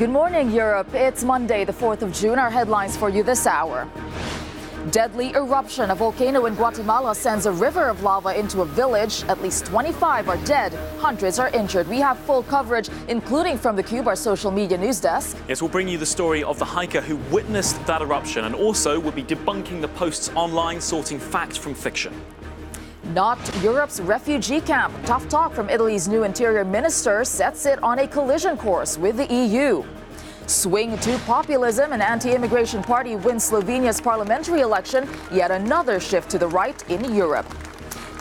Good morning, Europe. It's Monday, the 4th of June. Our headlines for you this hour. Deadly eruption. A volcano in Guatemala sends a river of lava into a village. At least 25 are dead. Hundreds are injured. We have full coverage, including from the Cube, our social media news desk. Yes, we'll bring you the story of the hiker who witnessed that eruption, and also we'll be debunking the posts online, sorting fact from fiction. Not Europe's refugee camp. Tough talk from Italy's new interior minister sets it on a collision course with the EU. Swing to populism. An anti-immigration party wins Slovenia's parliamentary election. Yet another shift to the right in Europe.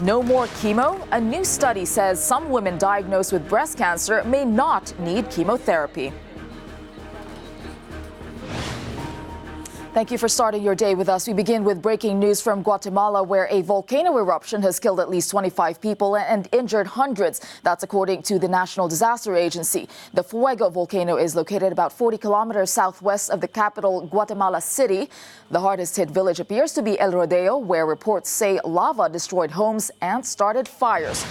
No more chemo. A new study says some women diagnosed with breast cancer may not need chemotherapy. Thank you for starting your day with us. We begin with breaking news from Guatemala, where a volcano eruption has killed at least 25 people and injured hundreds. That's according to the National Disaster Agency. The Fuego volcano is located about 40 kilometers southwest of the capital, Guatemala City. The hardest hit village appears to be El Rodeo, where reports say lava destroyed homes and started fires.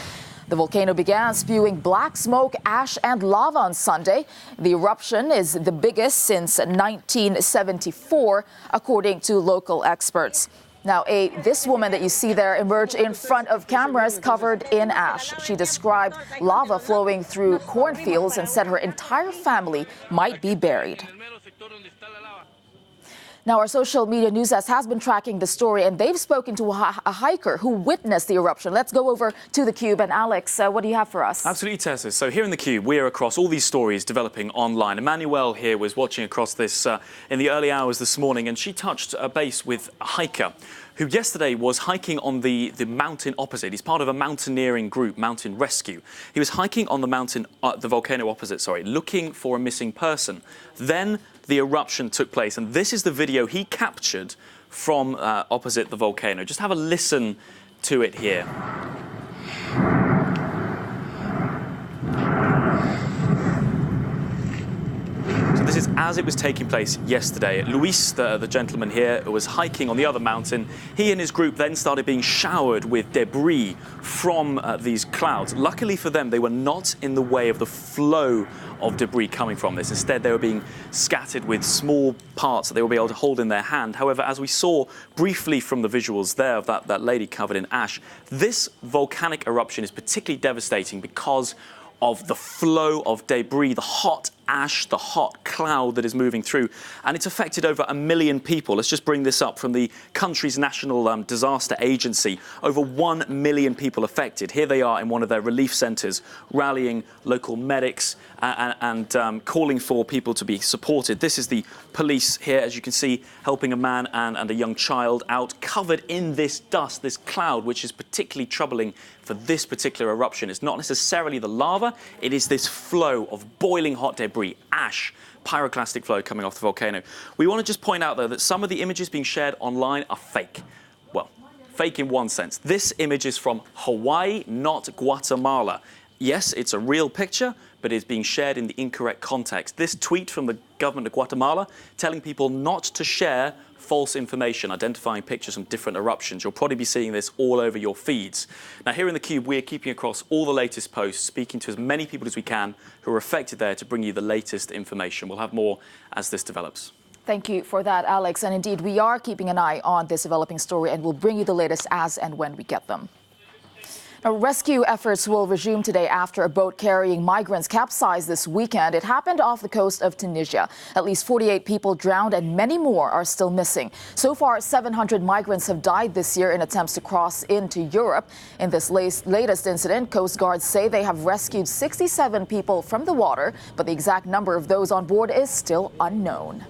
The volcano began spewing black smoke, ash, and lava on Sunday. The eruption is the biggest since 1974, according to local experts. Now, this woman that you see there emerged in front of cameras covered in ash. She described lava flowing through cornfields and said her entire family might be buried. Now, our social media news desk has been tracking the story, and they've spoken to a hiker who witnessed the eruption. Let's go over to the Cube. And Alex, what do you have for us? Absolutely, Tessa. So here in the Cube, we're across all these stories developing online. Emmanuelle here was watching across this in the early hours this morning, and she touched base with a hiker who yesterday was hiking on the mountain opposite. He's part of a mountaineering group, Mountain Rescue. He was hiking on the volcano opposite, looking for a missing person. Then the eruption took place, and this is the video he captured from opposite the volcano. Just have a listen to it here. So this is as it was taking place yesterday. Luis, the gentleman here, who was hiking on the other mountain, he and his group then started being showered with debris from these clouds. Luckily for them, they were not in the way of the flow of debris coming from this. Instead, they were being scattered with small parts that they would be able to hold in their hand. However, as we saw briefly from the visuals there of that lady covered in ash, this volcanic eruption is particularly devastating because of the flow of debris, the hot ash, the hot cloud that is moving through. And it's affected over 1 million people. Let's just bring this up from the country's national disaster agency. Over 1 million people affected. Here they are in one of their relief centres, rallying local medics and calling for people to be supported. This is the police here, as you can see, helping a man and a young child out, covered in this dust, this cloud, which is particularly troubling for this particular eruption. It's not necessarily the lava, it is this flow of boiling hot debris, ash, pyroclastic flow coming off the volcano. We want to just point out, though, that some of the images being shared online are fake. Well, fake in one sense. This image is from Hawaii, not Guatemala. Yes, it's a real picture, but it's being shared in the incorrect context. This tweet from the government of Guatemala telling people not to share false information, identifying pictures from different eruptions. You'll probably be seeing this all over your feeds. Now, here in the Cube, we're keeping across all the latest posts, speaking to as many people as we can who are affected there to bring you the latest information. We'll have more as this develops. Thank you for that, Alex. And indeed, we are keeping an eye on this developing story, and we'll bring you the latest as and when we get them. Now, rescue efforts will resume today after a boat carrying migrants capsized this weekend. It happened off the coast of Tunisia. At least 48 people drowned and many more are still missing. So far, 700 migrants have died this year in attempts to cross into Europe. In this latest incident, Coast Guards say they have rescued 67 people from the water, but the exact number of those on board is still unknown.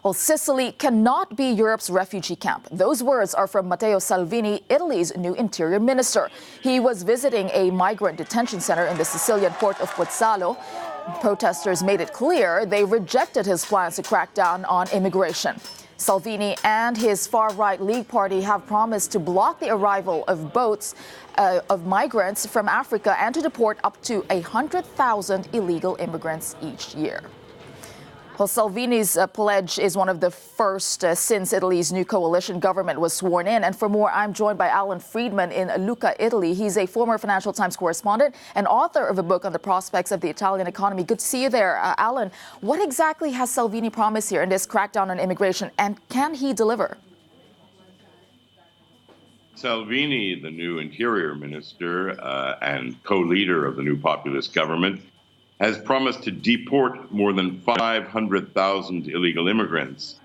Well, Sicily cannot be Europe's refugee camp. Those words are from Matteo Salvini, Italy's new interior minister. He was visiting a migrant detention center in the Sicilian port of Pozzallo. Protesters made it clear they rejected his plans to crack down on immigration. Salvini and his far-right League Party have promised to block the arrival of boats of migrants from Africa and to deport up to 100,000 illegal immigrants each year. Well, Salvini's pledge is one of the first since Italy's new coalition government was sworn in. And for more, I'm joined by Alan Friedman in Lucca, Italy. He's a former Financial Times correspondent and author of a book on the prospects of the Italian economy. Good to see you there, Alan. What exactly has Salvini promised here in this crackdown on immigration, and can he deliver? Salvini, the new interior minister and co-leader of the new populist government, has promised to deport more than 500,000 illegal immigrants.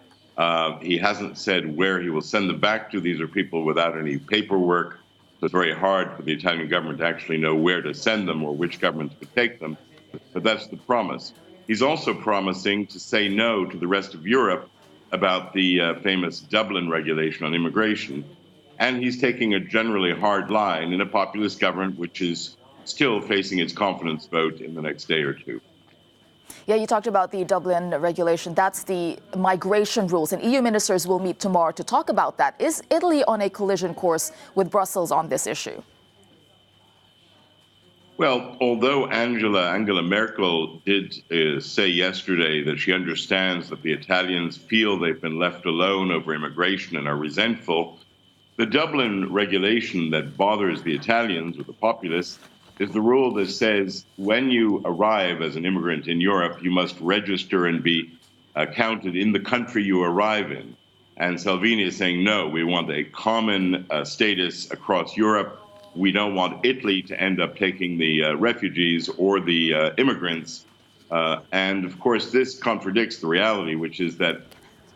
He hasn't said where he will send them back to. These are people without any paperwork. So it's very hard for the Italian government to actually know where to send them or which governments could take them. But that's the promise. He's also promising to say no to the rest of Europe about the famous Dublin regulation on immigration. And he's taking a generally hard line in a populist government which is still facing its confidence vote in the next day or two. Yeah, you talked about the Dublin regulation. That's the migration rules, and EU ministers will meet tomorrow to talk about that. Is Italy on a collision course with Brussels on this issue? Well, although Angela Merkel did say yesterday that she understands that the Italians feel they've been left alone over immigration and are resentful, the Dublin regulation that bothers the Italians or the populists is the rule that says when you arrive as an immigrant in Europe, you must register and be counted in the country you arrive in. And Salvini is saying, no, we want a common status across Europe. We don't want Italy to end up taking the refugees or the immigrants. And of course, this contradicts the reality, which is that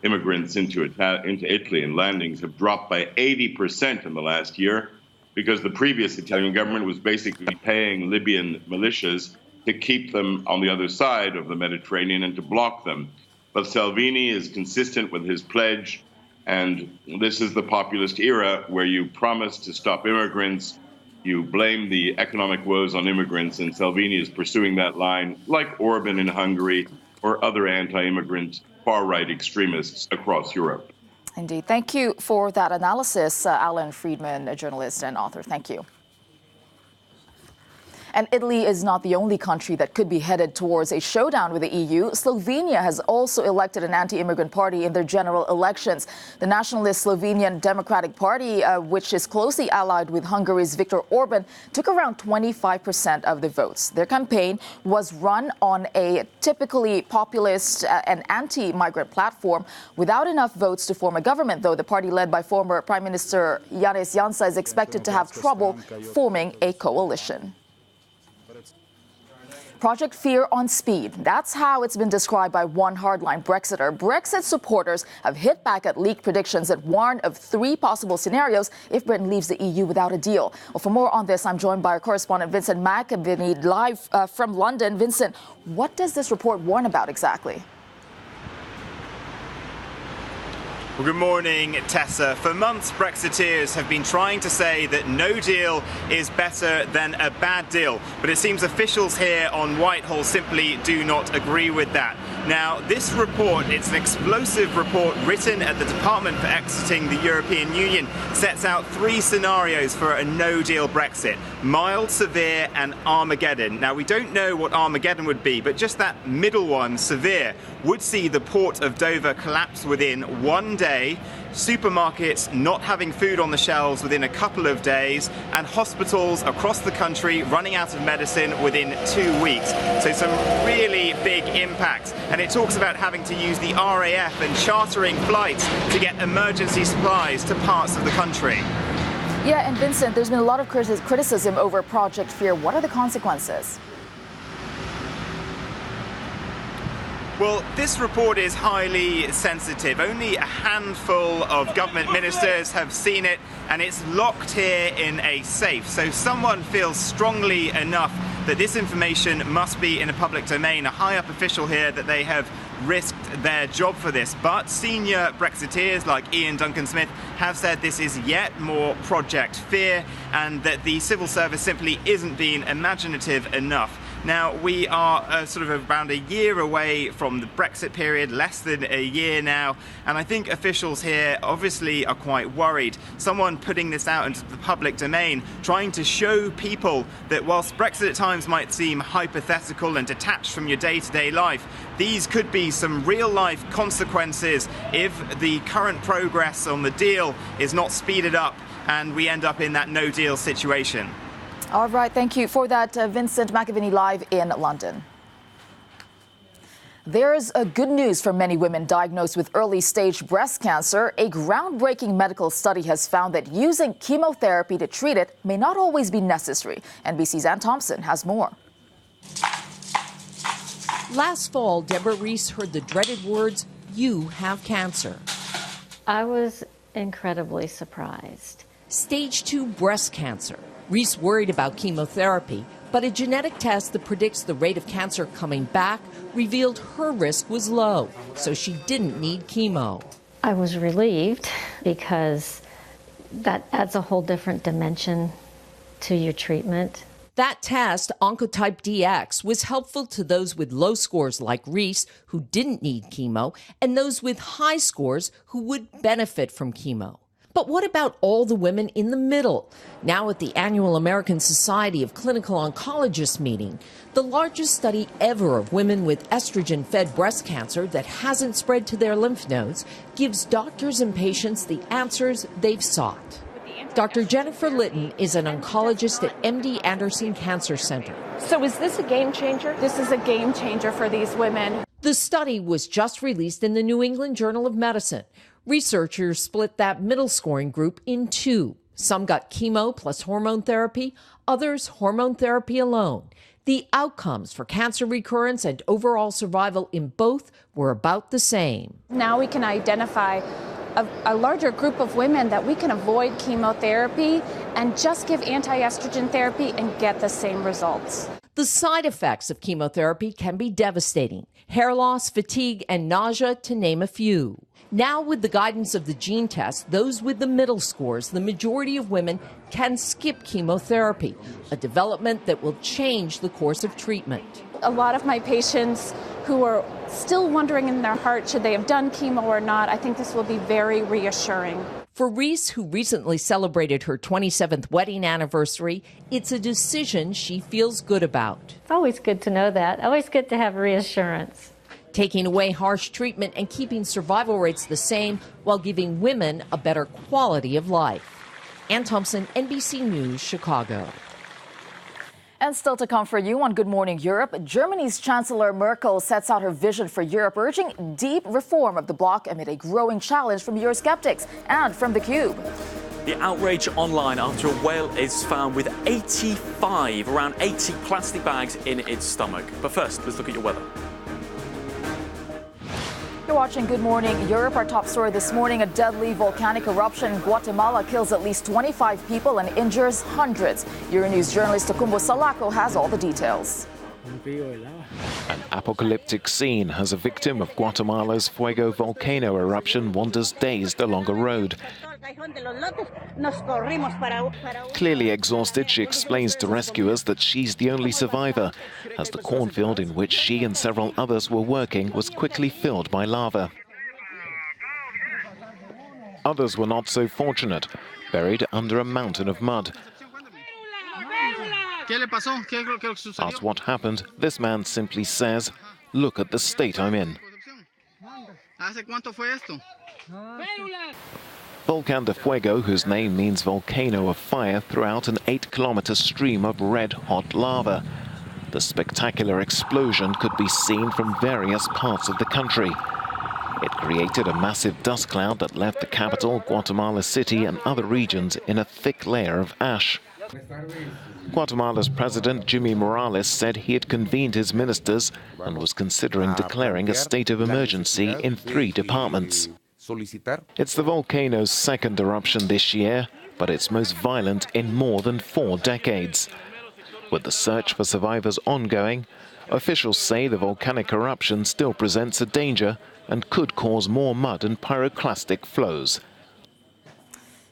immigrants into Italy and landings have dropped by 80% in the last year, because the previous Italian government was basically paying Libyan militias to keep them on the other side of the Mediterranean and to block them. But Salvini is consistent with his pledge, and this is the populist era where you promise to stop immigrants, you blame the economic woes on immigrants, and Salvini is pursuing that line like Orban in Hungary or other anti-immigrant far-right extremists across Europe. Indeed. Thank you for that analysis, Alan Friedman, a journalist and author. Thank you. And Italy is not the only country that could be headed towards a showdown with the EU. Slovenia has also elected an anti-immigrant party in their general elections. The nationalist Slovenian Democratic Party, which is closely allied with Hungary's Viktor Orban, took around 25% of the votes. Their campaign was run on a typically populist and anti-migrant platform without enough votes to form a government, though the party led by former Prime Minister Janez Janša is expected to have trouble forming a coalition. Project Fear on speed. That's how it's been described by one hardline Brexiter. Brexit supporters have hit back at leaked predictions that warn of 3 possible scenarios if Britain leaves the EU without a deal. Well, for more on this, I'm joined by our correspondent Vincent McAvenny live from London. Vincent, what does this report warn about exactly? Well, good morning, Tessa. For months, Brexiteers have been trying to say that no deal is better than a bad deal. But it seems officials here on Whitehall simply do not agree with that. Now, this report, it's an explosive report written at the Department for Exiting the European Union, sets out 3 scenarios for a no-deal Brexit: mild, severe, and Armageddon. Now, we don't know what Armageddon would be, but just that middle one, severe, would see the port of Dover collapse within 1 day, supermarkets not having food on the shelves within a couple of days, and hospitals across the country running out of medicine within 2 weeks. So some really big impacts. And it talks about having to use the RAF and chartering flights to get emergency supplies to parts of the country. Yeah, and Vincent, there's been a lot of criticism over Project Fear. What are the consequences? Well, this report is highly sensitive. Only a handful of government ministers have seen it, and it's locked here in a safe. So someone feels strongly enough that this information must be in a public domain, a high-up official here, that they have risked their job for this. But senior Brexiteers like Ian Duncan-Smith have said this is yet more Project Fear, and that the civil service simply isn't being imaginative enough. Now, we are sort of around a year away from the Brexit period, less than a year now, and I think officials here obviously are quite worried. Someone putting this out into the public domain, trying to show people that whilst Brexit at times might seem hypothetical and detached from your day-to-day life, these could be some real-life consequences if the current progress on the deal is not speeded up and we end up in that no-deal situation. All right, thank you for that, Vincent McAviney, live in London. There's good news for many women diagnosed with early-stage breast cancer. A groundbreaking medical study has found that using chemotherapy to treat it may not always be necessary. NBC's Ann Thompson has more. Last fall, Deborah Reese heard the dreaded words, "You have cancer." I was incredibly surprised. Stage 2 breast cancer. Reese worried about chemotherapy, but a genetic test that predicts the rate of cancer coming back revealed her risk was low, so she didn't need chemo. I was relieved because that adds a whole different dimension to your treatment. That test, Oncotype DX, was helpful to those with low scores like Reese, who didn't need chemo, and those with high scores who would benefit from chemo. But what about all the women in the middle? Now at the annual American Society of Clinical Oncologists meeting, the largest study ever of women with estrogen-fed breast cancer that hasn't spread to their lymph nodes gives doctors and patients the answers they've sought. Dr. Jennifer Litton is an oncologist at MD Anderson Cancer Center. So is this a game changer? This is a game changer for these women. The study was just released in the New England Journal of Medicine. Researchers split that middle scoring group in two. Some got chemo plus hormone therapy, others hormone therapy alone. The outcomes for cancer recurrence and overall survival in both were about the same. Now we can identify a larger group of women that we can avoid chemotherapy and just give anti-estrogen therapy and get the same results. The side effects of chemotherapy can be devastating. Hair loss, fatigue, and nausea, to name a few. Now, with the guidance of the gene test, those with the middle scores, the majority of women can skip chemotherapy, a development that will change the course of treatment. A lot of my patients who are still wondering in their heart, should they have done chemo or not, I think this will be very reassuring. For Reese, who recently celebrated her 27th wedding anniversary, it's a decision she feels good about. It's always good to know that. Always good to have reassurance. Taking away harsh treatment and keeping survival rates the same while giving women a better quality of life. Ann Thompson, NBC News, Chicago. And still to come for you on Good Morning Europe, Germany's Chancellor Merkel sets out her vision for Europe, urging deep reform of the bloc amid a growing challenge from Eurosceptics and from theCUBE. The outrage online after a whale is found with around 80 plastic bags in its stomach. But first, let's look at your weather. You're watching Good Morning Europe. Our top story this morning, a deadly volcanic eruption in Guatemala kills at least 25 people and injures hundreds. Euronews journalist Tokumbo Salako has all the details. An apocalyptic scene as a victim of Guatemala's Fuego volcano eruption wanders dazed along a road. Clearly exhausted, she explains to rescuers that she's the only survivor, as the cornfield in which she and several others were working was quickly filled by lava. Others were not so fortunate, buried under a mountain of mud. Asked what happened, this man simply says, "Look at the state I'm in." Volcán de Fuego, whose name means volcano of fire, threw out an 8-kilometer stream of red-hot lava. The spectacular explosion could be seen from various parts of the country. It created a massive dust cloud that left the capital, Guatemala City, and other regions in a thick layer of ash. Guatemala's President Jimmy Morales said he had convened his ministers and was considering declaring a state of emergency in 3 departments. It's the volcano's second eruption this year, but its most violent in more than 4 decades. With the search for survivors ongoing, officials say the volcanic eruption still presents a danger and could cause more mud and pyroclastic flows.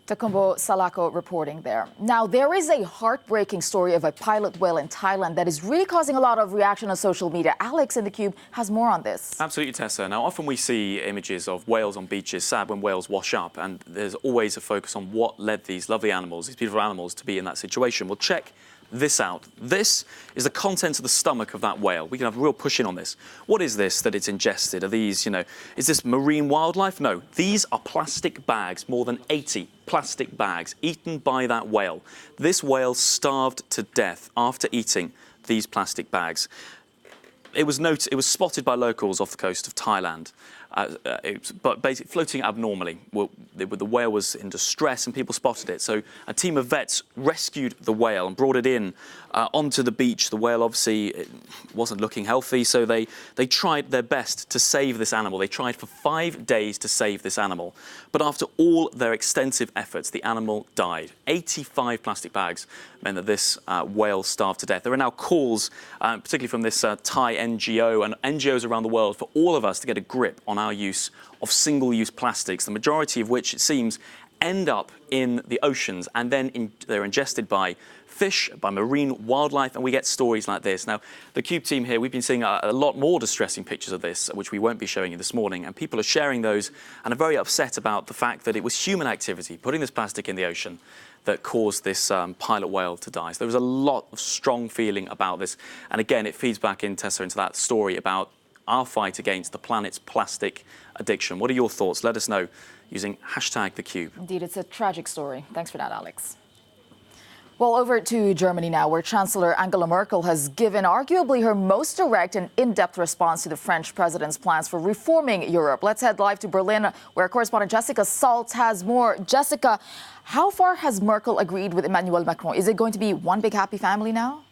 Takumbo Salako reporting there. Now, there is a heartbreaking story of a pilot whale in Thailand that is really causing a lot of reaction on social media. Alex in theCUBE has more on this. Absolutely, Tessa. Now, often we see images of whales on beaches, sad when whales wash up, and there's always a focus on what led these lovely animals, these beautiful animals, to be in that situation. Well, check this out. This is the contents of the stomach of that whale. We can have a real push in on this. What is this that it's ingested? Are these, is this marine wildlife? No, these are plastic bags, more than 80 plastic bags eaten by that whale. This whale starved to death after eating these plastic bags. It was spotted by locals off the coast of Thailand, but basically floating abnormally. Well, the whale was in distress and people spotted it. So a team of vets rescued the whale and brought it in onto the beach. The whale obviously wasn't looking healthy, so they tried their best to save this animal. They tried for 5 days to save this animal. But after all their extensive efforts, the animal died. 85 plastic bags meant that this whale starved to death. There are now calls, particularly from this Thai NGO and NGOs around the world, for all of us to get a grip on our use of single-use plastics, the majority of which, it seems, end up in the oceans and then they're ingested by fish, by marine wildlife, and we get stories like this. Now, the CUBE team here, we've been seeing a lot more distressing pictures of this, which we won't be showing you this morning, and people are sharing those and are very upset about the fact that it was human activity, putting this plastic in the ocean, that caused this pilot whale to die. So there was a lot of strong feeling about this. And again, it feeds back in, Tessa, into that story about our fight against the planet's plastic addiction. What are your thoughts? Let us know using #TheCube. Indeed, it's a tragic story. Thanks for that, Alex. Well, over to Germany now, where Chancellor Angela Merkel has given arguably her most direct and in-depth response to the French president's plans for reforming Europe. Let's head live to Berlin, where correspondent Jessica Saltz has more. Jessica, how far has Merkel agreed with Emmanuel Macron? Is it going to be one big happy family now?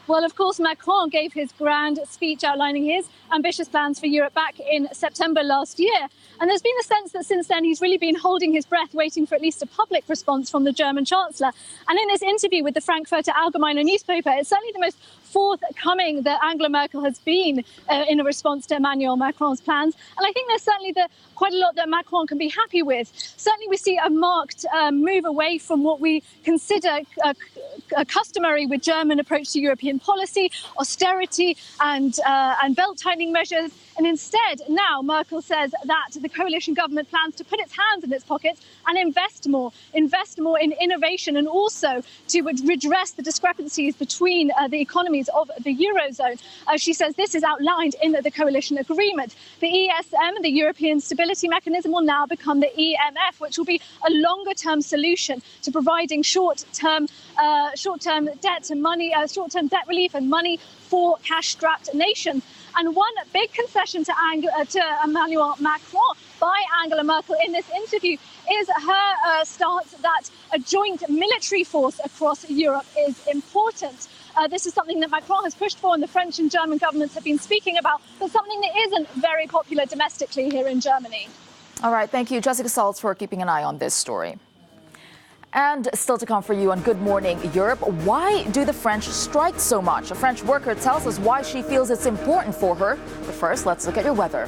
Well, of course, Macron gave his grand speech outlining his ambitious plans for Europe back in September last year. And there's been a sense that since then he's really been holding his breath, waiting for at least a public response from the German Chancellor. And in this interview with the Frankfurter Allgemeine newspaper, it's certainly the most forthcoming that Angela Merkel has been in a response to Emmanuel Macron's plans. And I think there's certainly quite a lot that Macron can be happy with. Certainly we see a marked move away from what we consider a customary with German approach to European policy, austerity and belt-tightening measures. And instead, now Merkel says that the coalition government plans to put its hands in its pockets and invest more in innovation and also to redress the discrepancies between the economies of the Eurozone. She says this is outlined in the coalition agreement. The ESM, the European Stability Mechanism, will now become the EMF, which will be a longer-term solution to providing short-term debt and money, short-term debt relief and money for cash-strapped nations. And one big concession to Emmanuel Macron by Angela Merkel in this interview is her stance that a joint military force across Europe is important. This is something that Macron has pushed for and the French and German governments have been speaking about, but something that isn't very popular domestically here in Germany. All right, thank you, Jessica Saltz, for keeping an eye on this story. And still to come for you on Good Morning Europe, why do the French strike so much? A French worker tells us why she feels it's important for her. But first, let's look at your weather.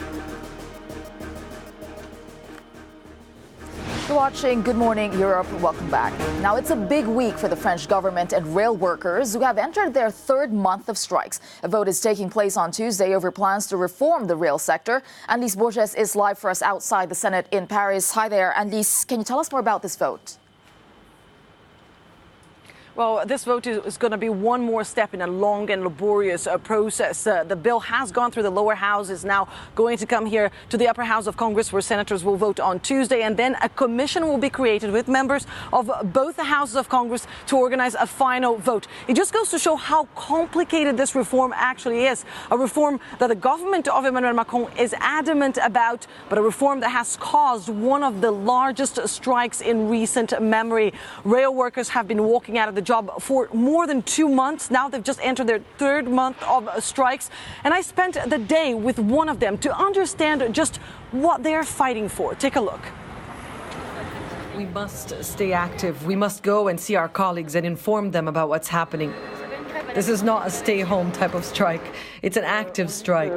You're watching Good Morning Europe. Welcome back. Now, it's a big week for the French government and rail workers who have entered their third month of strikes. A vote is taking place on Tuesday over plans to reform the rail sector. Annelise Borges is live for us outside the Senate in Paris. Hi there, Annelise. Can you tell us more about this vote? Well, this vote is going to be one more step in a long and laborious process. The bill has gone through the lower house, is now going to come here to the upper house of Congress, where senators will vote on Tuesday. And then a commission will be created with members of both the houses of Congress to organize a final vote. It just goes to show how complicated this reform actually is. A reform that the government of Emmanuel Macron is adamant about, but a reform that has caused one of the largest strikes in recent memory. Rail workers have been walking out of the job for more than 2 months. Now they've just entered their third month of strikes. And I spent the day with one of them to understand just what they're fighting for. Take a look. We must stay active. We must go and see our colleagues and inform them about what's happening. This is not a stay-home type of strike. It's an active strike.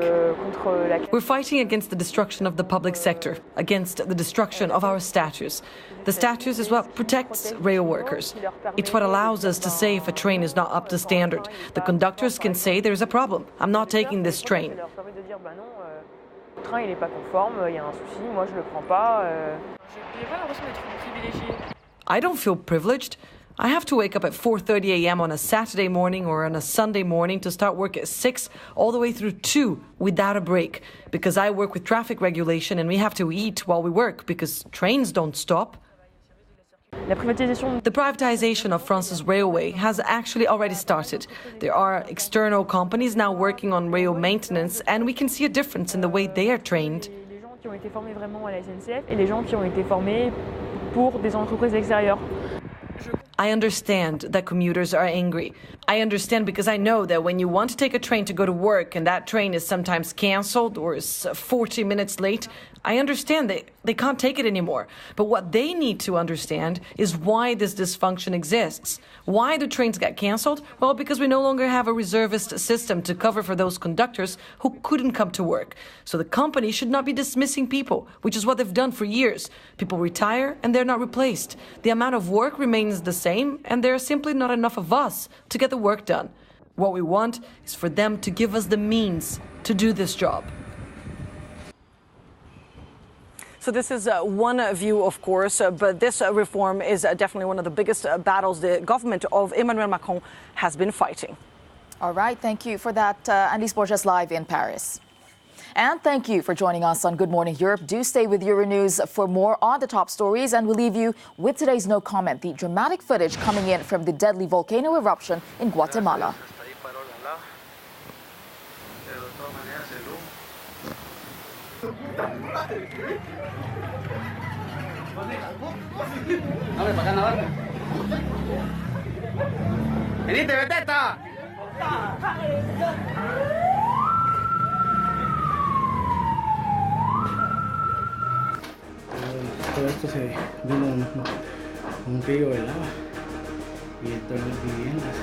We're fighting against the destruction of the public sector, against the destruction of our statues. The statues is what protects rail workers. It's what allows us to say if a train is not up to standard. The conductors can say there's a problem. I'm not taking this train. I don't feel privileged. I have to wake up at 4:30 a.m. on a Saturday morning or on a Sunday morning to start work at 6 all the way through 2 without a break, because I work with traffic regulation and we have to eat while we work because trains don't stop. The privatization of France's railway has actually already started. There are external companies now working on rail maintenance, and we can see a difference in the way they are trained. I understand that commuters are angry. I understand because I know that when you want to take a train to go to work and that train is sometimes cancelled or is 40 minutes late, I understand that they can't take it anymore. But what they need to understand is why this dysfunction exists. Why do trains get cancelled? Well, because we no longer have a reservist system to cover for those conductors who couldn't come to work. So the company should not be dismissing people, which is what they've done for years. People retire and they're not replaced. The amount of work remains the same, and there are simply not enough of us to get the work done. What we want is for them to give us the means to do this job. So this is one view, of course, but this reform is definitely one of the biggest battles the government of Emmanuel Macron has been fighting. All right, thank you for that, Annelise Borges, live in Paris. And thank you for joining us on Good Morning Europe. Do stay with Euronews for more on the top stories, and we'll leave you with today's No Comment, the dramatic footage coming in from the deadly volcano eruption in Guatemala. Todo esto se vino un río de lava y entró en las viviendas.